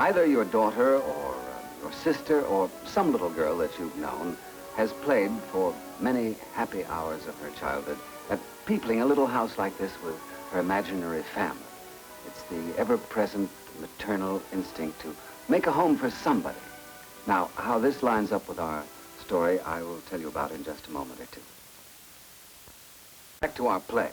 Either your daughter or your sister or some little girl that you've known has played for many happy hours of her childhood at peopling a little house like this with her imaginary family. It's the ever-present maternal instinct to make a home for somebody. Now, how this lines up with our story, I will tell you about in just a moment or two. Back to our play.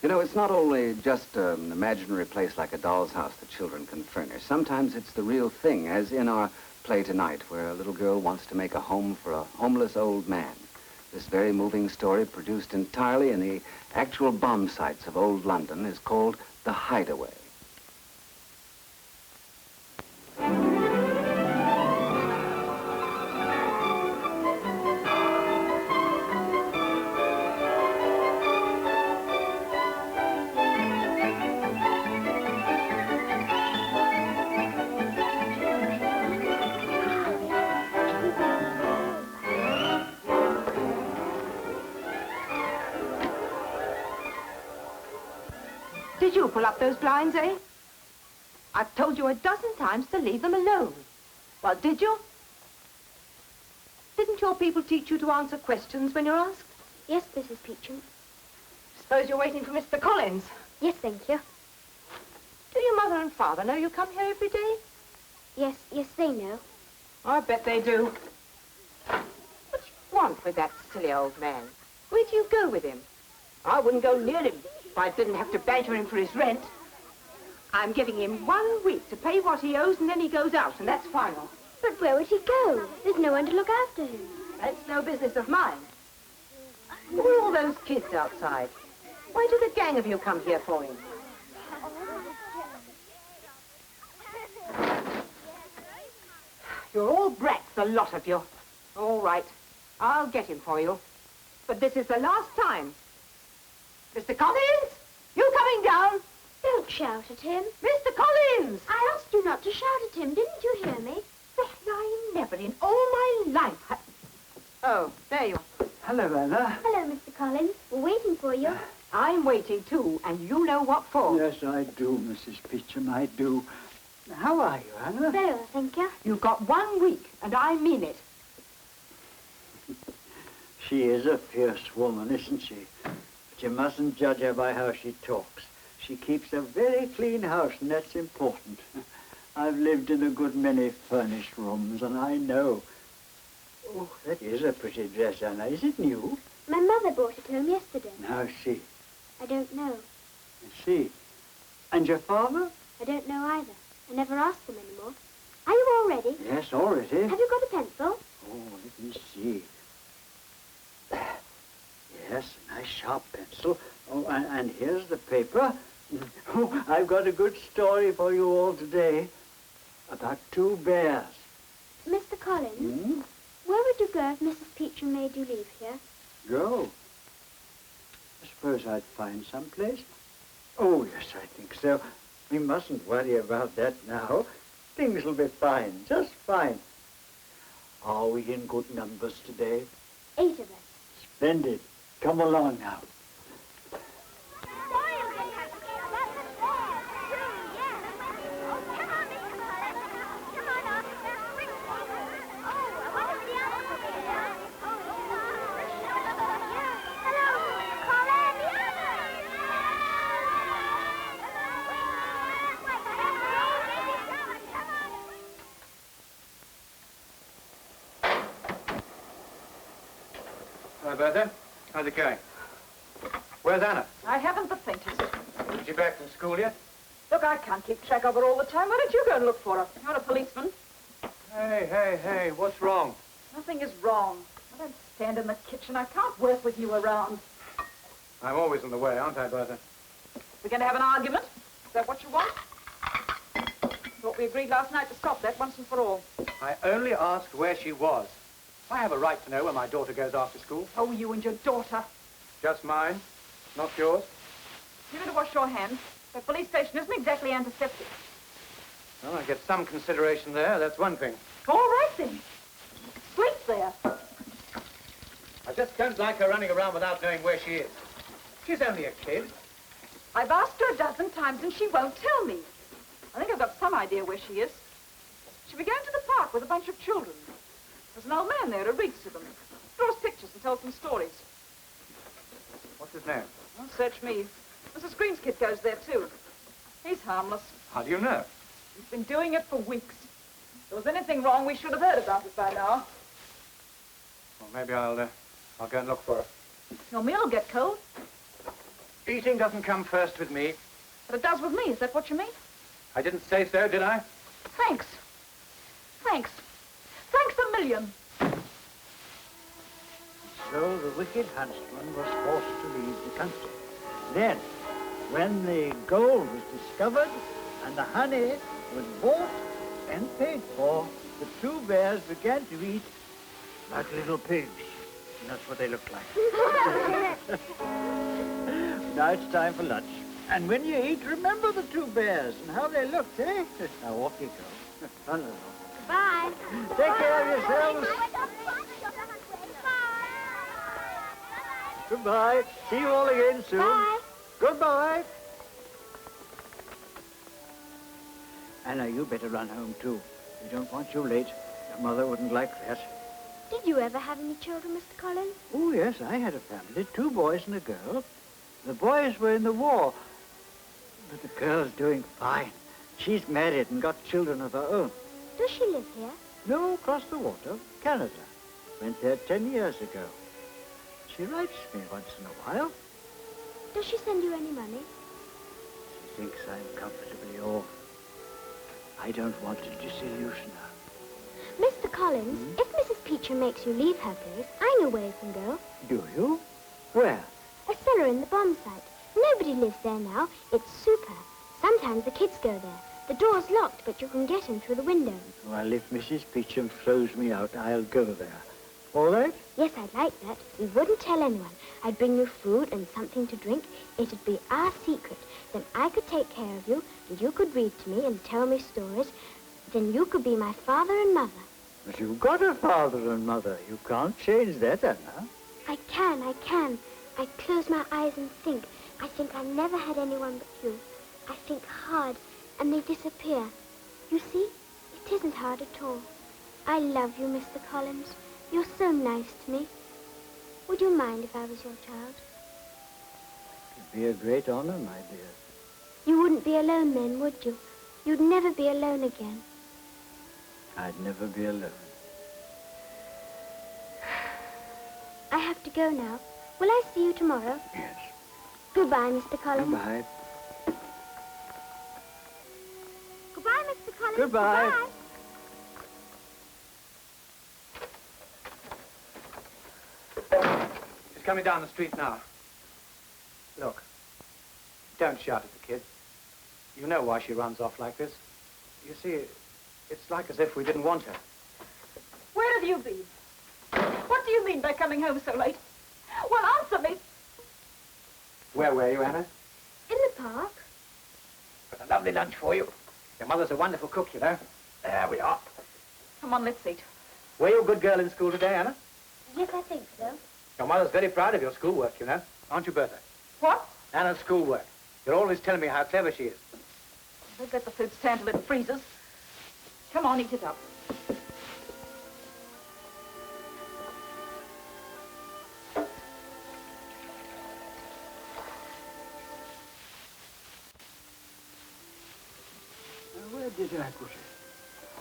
You know, it's not only just an imaginary place like a doll's house that children can furnish. Sometimes it's the real thing, as in our play tonight, where a little girl wants to make a home for a homeless old man. This very moving story, produced entirely in the actual bomb sites of old London, is called The Hideaway. Did you pull up those blinds, eh? I've told you a dozen times to leave them alone. Well, did you? Didn't your people teach you to answer questions when you're asked? Yes, Mrs. Peachum. Suppose you're waiting for Mr. Collins. Yes, thank you. Do your mother and father know you come here every day? Yes, they know. I bet they do. What do you want with that silly old man? Where do you go with him? I wouldn't go near him if I didn't have to badger him for his rent. I'm giving him 1 week to pay what he owes, and then he goes out, and that's final. But where would he go? There's no one to look after him. That's no business of mine. Who are all those kids outside? Why do the gang of you come here for him? You're all brats, the lot of you. All right, I'll get him for you. But this is the last time. Mr. Collins, you coming down? Don't shout at him. Mr. Collins! I asked you not to shout at him. Didn't you hear me? Well, I never in all my life. Oh, there you are. Hello, Anna. Hello, Mr. Collins. We're waiting for you. I'm waiting too, and you know what for. Yes, I do, Mrs. Peachum, I do. How are you, Anna? Very well, thank you. You've got 1 week, and I mean it. She is a fierce woman, isn't she? But you mustn't judge her by how she talks. She keeps a very clean house, and that's important. I've lived in a good many furnished rooms, and I know. Oh, that is a pretty dress, Anna. Is it new? My mother brought it home yesterday. Now, see. I don't know. I see. And your father? I don't know either. I never asked them anymore. Are you all ready? Yes, all ready. Have you got a pencil? Oh, let me see. Yes, a nice sharp pencil. Oh, and here's the paper. Oh, I've got a good story for you all today about 2 bears. Mr. Collins, where would you go if Mrs. Peachum made you leave here? Go? I suppose I'd find some place. Oh, yes, I think so. We mustn't worry about that now. Things will be fine, just fine. Are we in good numbers today? 8 of us. Splendid. Come along now. Hi, Bertha. How's it going? Where's Anna? I haven't the faintest. Is she back from school yet? Look, I can't keep track of her all the time. Why don't you go and look for her? You're a policeman. Hey, what's wrong? Nothing is wrong. I don't stand in the kitchen. I can't work with you around. I'm always in the way, aren't I, Bertha? We're going to have an argument? Is that what you want? Thought we agreed last night to stop that once and for all. I only asked where she was. I have a right to know where my daughter goes after school. Oh, you and your daughter. Just mine, not yours. You better wash your hands. The police station isn't exactly antiseptic. Well, I get some consideration there, that's one thing. All right, then. Sleep there. I just don't like her running around without knowing where she is. She's only a kid. I've asked her a dozen times and she won't tell me. I think I've got some idea where she is. She began to the park with a bunch of children. There's an old man there who reads to them, draws pictures and tells them stories. What's his name? Don't search me. Mrs. Green's kid goes there, too. He's harmless. How do you know? He's been doing it for weeks. If there was anything wrong, we should have heard about it by now. Well, maybe I'll go and look for her. Your meal will get cold. Eating doesn't come first with me. But it does with me. Is that what you mean? I didn't say so, did I? Thanks. Thanks. Thanks a million. So the wicked huntsman was forced to leave the country. Then, when the gold was discovered and the honey was bought and paid for, the two bears began to eat like little pigs. And that's what they looked like. Now it's time for lunch. And when you eat, remember the two bears and how they looked, eh? Now off you go. Run along. Bye. Take care of yourselves. Goodbye. See you all again soon. Bye. Goodbye. Anna, you better run home, too. We don't want you late. Your mother wouldn't like that. Did you ever have any children, Mr. Collins? Oh, yes, I had a family. 2 boys and a girl. The boys were in the war. But the girl's doing fine. She's married and got children of her own. Does she live here? No, across the water, Canada. Went there 10 years ago. She writes me once in a while. Does she send you any money? She thinks I'm comfortably off. I don't want to disillusion her. Mr. Collins, if Mrs. Peacher makes you leave her place, I know where you can go. Do you? Where? A cellar in the bomb site. Nobody lives there now. It's super. Sometimes the kids go there. The door's locked, but you can get in through the window. Well, if Mrs. Peachum throws me out, I'll go there. All right? Yes, I'd like that. We wouldn't tell anyone. I'd bring you food and something to drink. It'd be our secret. Then I could take care of you, and you could read to me and tell me stories. Then you could be my father and mother. But you've got a father and mother. You can't change that, Anna. I can. I close my eyes and think. I think I never had anyone but you. I think hard, and they disappear. You see, it isn't hard at all. I love you, Mr. Collins. You're so nice to me. Would you mind if I was your child? It'd be a great honor, my dear. You wouldn't be alone then, would you? You'd never be alone again. I'd never be alone. I have to go now. Will I see you tomorrow? Yes. Goodbye, Mr. Collins. Goodbye. Goodbye, Mr. Collins. Goodbye. She's coming down the street now. Look, don't shout at the kid. You know why she runs off like this. You see, it's like as if we didn't want her. Where have you been? What do you mean by coming home so late? Well, answer me. Where were you, Anna? In the park. Got a lovely lunch for you. Your mother's a wonderful cook, you know. There we are. Come on, let's eat. Were you a good girl in school today, Anna? Yes, I think so. Your mother's very proud of your schoolwork, you know. Aren't you, Bertha? What? Anna's schoolwork. You're always telling me how clever she is. Don't let the food stand till it freezes. Come on, eat it up. Where did I put it?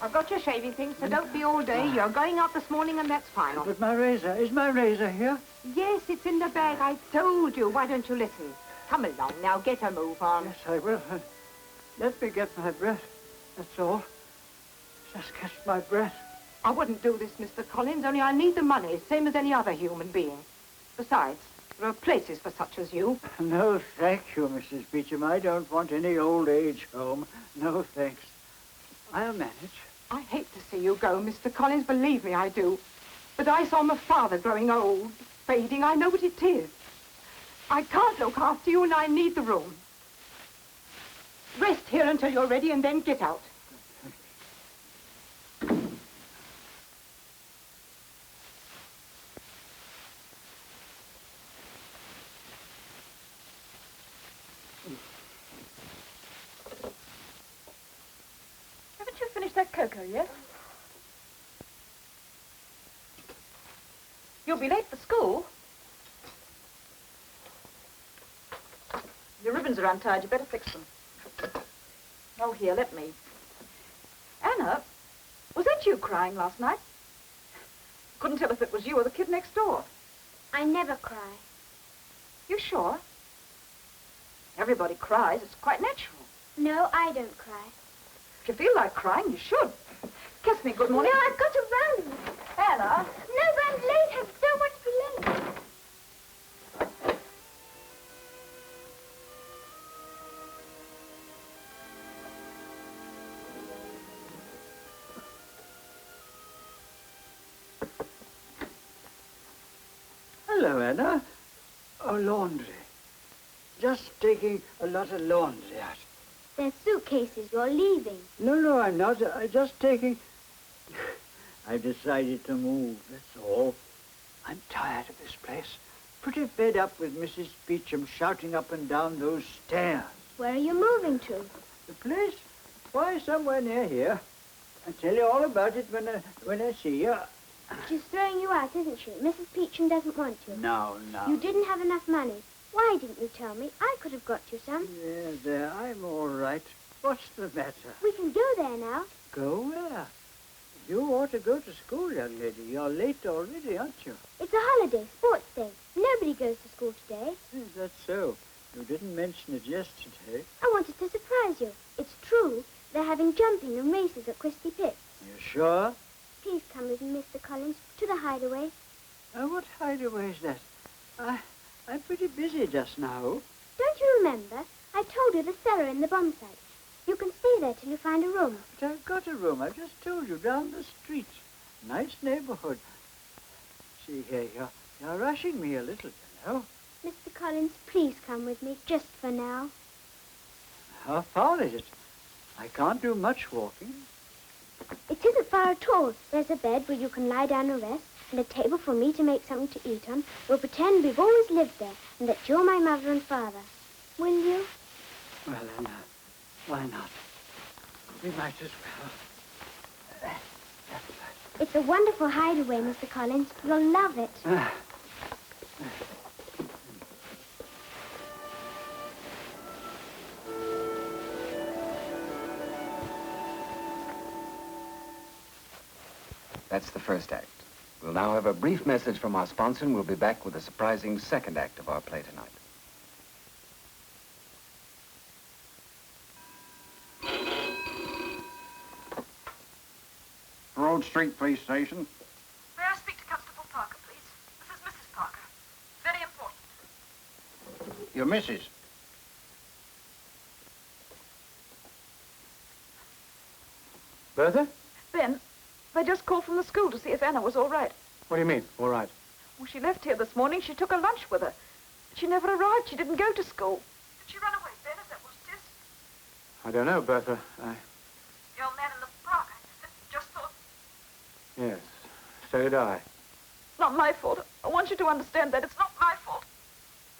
I've got your shaving things, so don't be all day. You're going out this morning, and that's final. But my razor, is my razor here? Yes, it's in the bag. I told you. Why don't you listen? Come along now. Get a move on. Yes, I will. Let me get my breath. That's all. Just catch my breath. I wouldn't do this, Mr. Collins, only I need the money, same as any other human being. Besides, there are places for such as you. No, thank you, Mrs. Beecham. I don't want any old age home. No, thanks. I'll manage. I hate to see you go, Mr. Collins. Believe me, I do. But I saw my father growing old, fading. I know what it is. I can't look after you, and I need the room. Rest here until you're ready, and then get out. Haven't you finished that coat cocoa, yes? You'll be late for school. Your ribbons are untied. You better fix them. Oh, here, let me. Anna, was that you crying last night? Couldn't tell if it was you or the kid next door. I never cry. You sure? Everybody cries. It's quite natural. No, I don't cry. If you feel like crying, you should. Kiss me, good No, morning. I've got to run. Anna. No, I'm late. I don't want to be late. Hello, Anna. Oh, laundry. Just taking a lot of laundry out. They're suitcases. You're leaving. No, I'm not. I'm just taking... I've decided to move, that's all. I'm tired of this place. Pretty fed up with Mrs. Beecham shouting up and down those stairs. Where are you moving to? The place? Why, somewhere near here. I'll tell you all about it when I see you. She's throwing you out, isn't she? Mrs. Peachum doesn't want you. No. You didn't have enough money. Why didn't you tell me? I could have got you some. Yeah, there, I'm all right. What's the matter? We can go there now. Go where? You ought to go to school, young lady. You're late already, aren't you? It's a holiday, sports day. Nobody goes to school today. Is that so? You didn't mention it yesterday. I wanted to surprise you. It's true. They're having jumping and races at Christie Pit. You sure? Please come with me, Mr. Collins, to the Hideaway. What hideaway is that? I'm pretty busy just now. Don't you remember? I told you the cellar in the bomb site. You can stay there till you find a room. But I've got a room. I just told you, down the street. Nice neighborhood. See here, you're rushing me a little, you know. Mr. Collins, please come with me, just for now. How far is it? I can't do much walking. It isn't far at all. There's a bed where you can lie down and rest, and a table for me to make something to eat on. We'll pretend we've always lived there, and that you're my mother and father. Will you? Well, then, why not? We might as well. It's a wonderful hideaway, Mr. Collins. You'll love it. That's the first act. We'll now have a brief message from our sponsor, and we'll be back with a surprising second act of our play tonight. Broad Street Police Station. May I speak to Constable Parker, please? This is Mrs. Parker. Very important. Your missus. Bertha? Ben, they just called from the school to see if Anna was all right. What do you mean, all right? Well, she left here this morning. She took her lunch with her. She never arrived. She didn't go to school. Did she run away, Ben? Is that what it is? I don't know, Bertha. The old man in the park. I just thought... Yes, so did I. Not my fault. I want you to understand that. It's not my fault.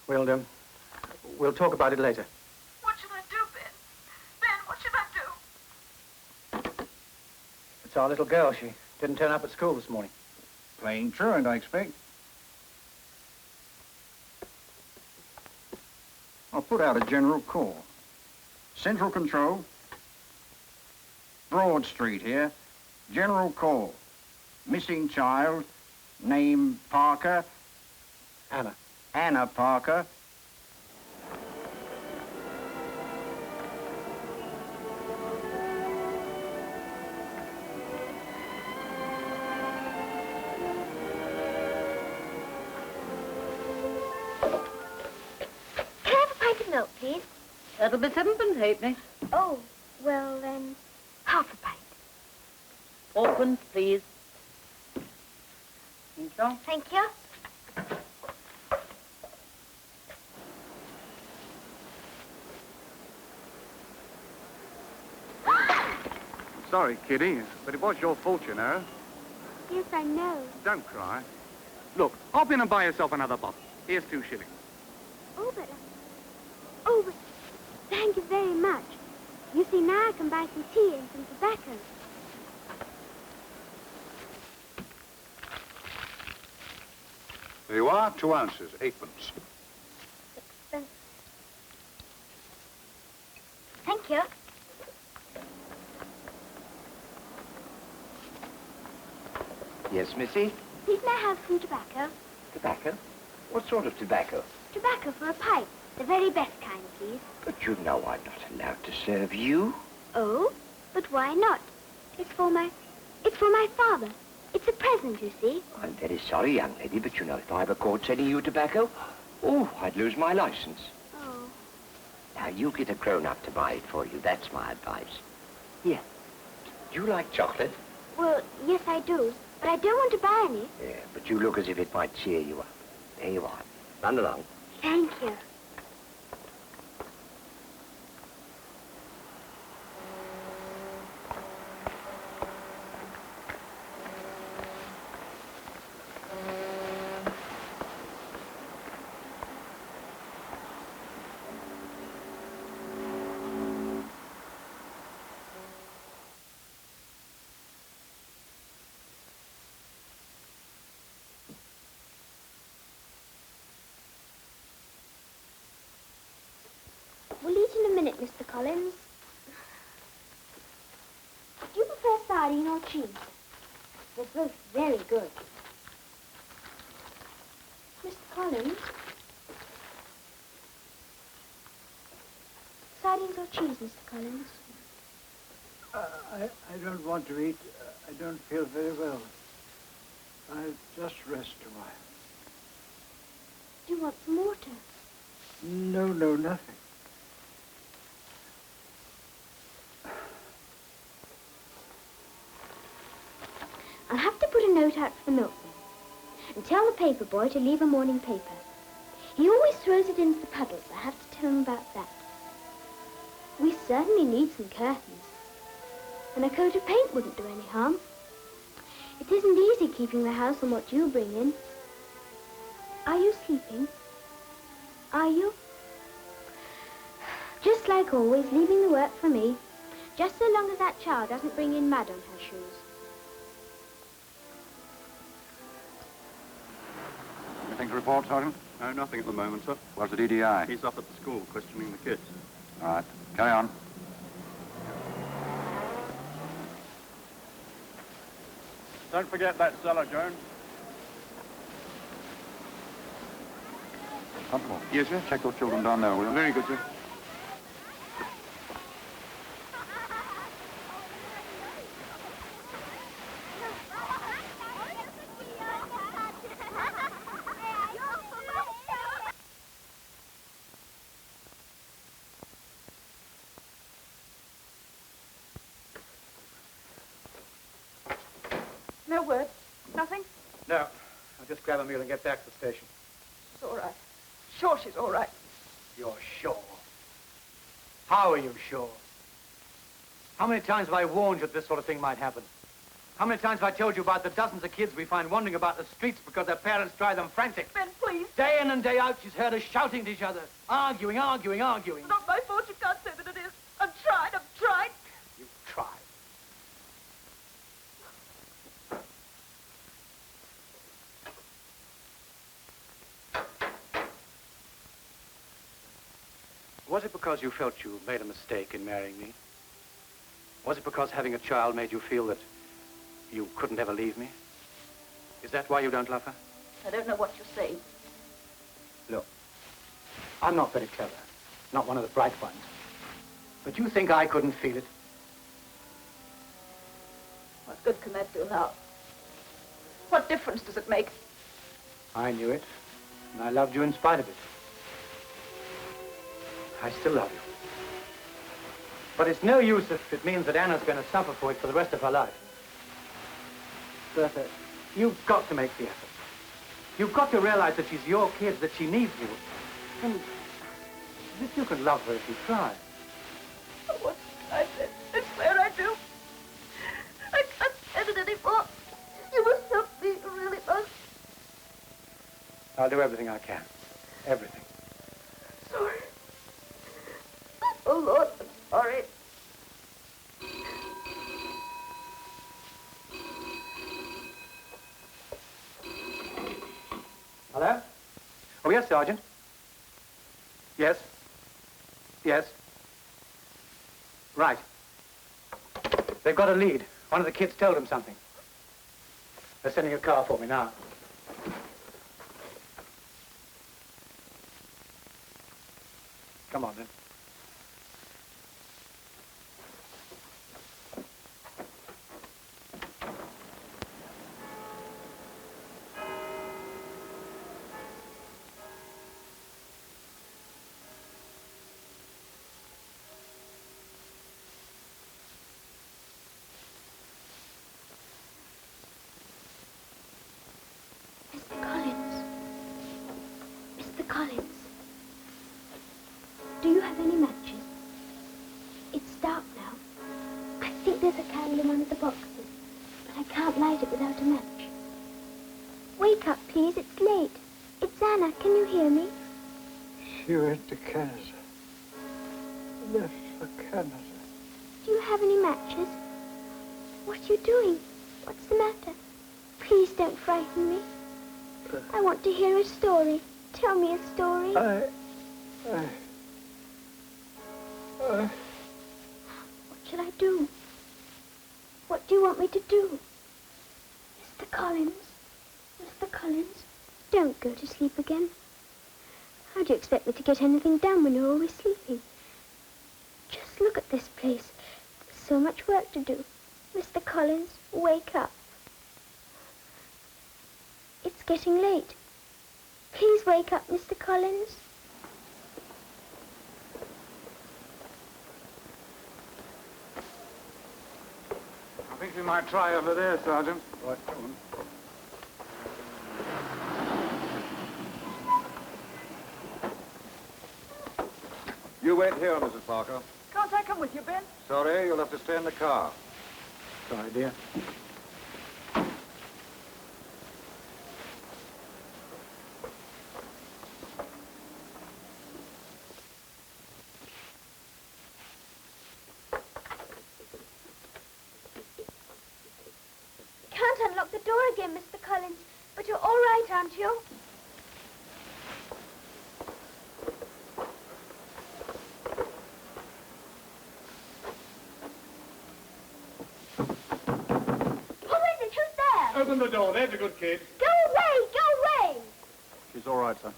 We'll talk about it later. What should I do, Ben? Ben, what should I do? It's our little girl. She didn't turn up at school this morning. Plain truant, I expect. I'll put out a general call. Central Control. Broad Street here. General call. Missing child. Name Parker. Anna. Anna Parker. Can I have a pint of milk, please? That'll be 7 halfpenny. Oh, well, then, half a pint. 4 please. Thank you. Thank you. Sorry, Kitty, but it was your fault, you know. Yes, I know. Don't cry. Look, hop in and buy yourself another bottle. Here's 2 shillings. Oh, but thank you very much. You see, now I can buy some tea and some tobacco. There you are, 2 ounces, 8pence. Thank you. Yes, Missy? Please may I have some tobacco? Tobacco? What sort of tobacco? Tobacco for a pipe. The very best kind, please. But you know I'm not allowed to serve you. Oh? But why not? It's for my father. It's a present, you see. I'm very sorry, young lady, but you know if I were caught selling you tobacco, I'd lose my license. Oh. Now, you get a grown-up to buy it for you. That's my advice. Here. Do you like chocolate? Well, yes, I do. But I don't want to buy any. Yeah, but you look as if it might cheer you up. There you are. Run along. Thank you. We'll eat in a minute, Mr. Collins. Do you prefer sardine or cheese? They're both very good. Mr. Collins? Sardines or cheese, Mr. Collins? I don't want to eat. I don't feel very well. I'll just rest a while. Do you want some water? No, nothing. I'll have to put a note out for the milkman and tell the paper boy to leave a morning paper. He always throws it into the puddles. I have to tell him about that. We certainly need some curtains, and a coat of paint wouldn't do any harm. It isn't easy keeping the house on what you bring in. Are you sleeping? Are you? Just like always, leaving the work for me, just so long as that child doesn't bring in mud on her shoes. Anything to report, Sergeant? No, nothing at the moment, sir. Where's the DDI? He's up at the school questioning the kids. All right, carry on. Don't forget that cellar, Jones. Constable. Yes, sir? Check those children down there, will you? Very good, sir. No word? Nothing? No. I'll just grab a meal and get back to the station. She's all right. Sure she's all right. You're sure? How are you sure? How many times have I warned you that this sort of thing might happen? How many times have I told you about the dozens of kids we find wandering about the streets because their parents drive them frantic? Ben, please. Day in and day out, she's heard us shouting at each other, arguing. It's not my fault. You can't say that it is. I've tried. You've tried. Was it because you felt you made a mistake in marrying me? Was it because having a child made you feel that you couldn't ever leave me? Is that why you don't love her? I don't know what you're saying. Look, I'm not very clever, not one of the bright ones. But you think I couldn't feel it? What good can that do now? What difference does it make? I knew it, and I loved you in spite of it. I still love you. But it's no use if it means that Anna's going to suffer for it for the rest of her life. Bertha, you've got to make the effort. You've got to realize that she's your kid, that she needs you. And that you can love her if you try. What I said, I swear I do. I can't stand it anymore. You must help me, you really must. I'll do everything I can. Everything. Sorry. Oh, Lord, I'm sorry. I'll Hello? Oh, yes, Sergeant. Yes. Yes. Right. They've got a lead. One of the kids told them something. They're sending a car for me now. Come on, then. Mr. Collins. Mr. Collins. Do you have any matches? It's dark now. I think there's a candle in one of the boxes, but I can't light it without a match. Wake up, please. It's late. It's Anna. Can you hear me? She went to Canada. Left for Canada. Do you have any matches? What are you doing? What's the matter? Please don't frighten me. I want to hear a story. Tell me a story. What shall I do? What do you want me to do? Mr. Collins. Mr. Collins, don't go to sleep again. How do you expect me to get anything done when you're always sleeping? Just look at this place. There's so much work to do. Mr. Collins, wake up. It's getting late. Please wake up, Mr. Collins. I think we might try over there, Sergeant. Right, come on. You wait here, Mrs. Parker. Can't I come with you, Ben? Sorry, you'll have to stay in the car. Sorry, dear. Can't unlock the door again, Mr. Collins. But you're all right, aren't you? Open the door. There's a good kid. Go away! Go away! She's all right, sir.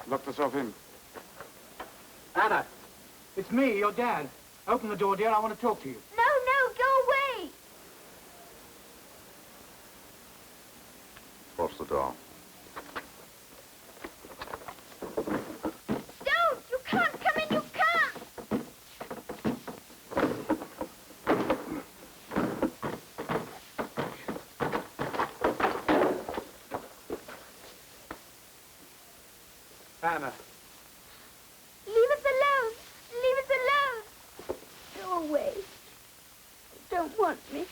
Locked herself in. Anna, it's me, your dad. Open the door, dear. I want to talk to you. No, go away! Force the door. Don't! You can't come in! You can't! Anna. Leave us alone! Leave us alone! Go away. You don't want me.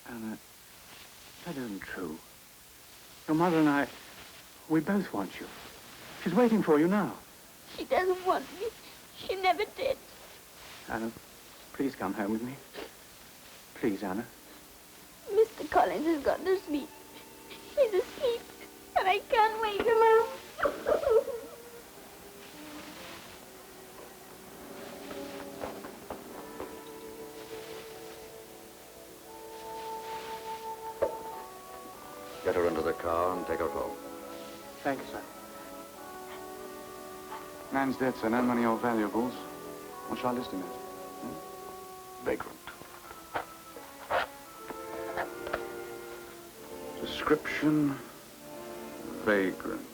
Anna, that isn't true. Your mother and I, we both want you. She's waiting for you now. She doesn't want me. She never did. Anna, please come home with me. Please, Anna. Mr. Collins has gone to sleep. He's asleep, and I can't wake him up. Get her into the car and take her home. Thank you, sir. Man's dead, sir. No money or valuables. What shall I list him as? Vagrant. Description, vagrant.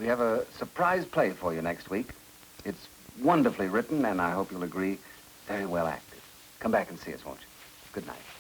have a surprise play for you next week. It's wonderfully written, and I hope you'll agree, very well acted. Come back and see us, won't you? Good night.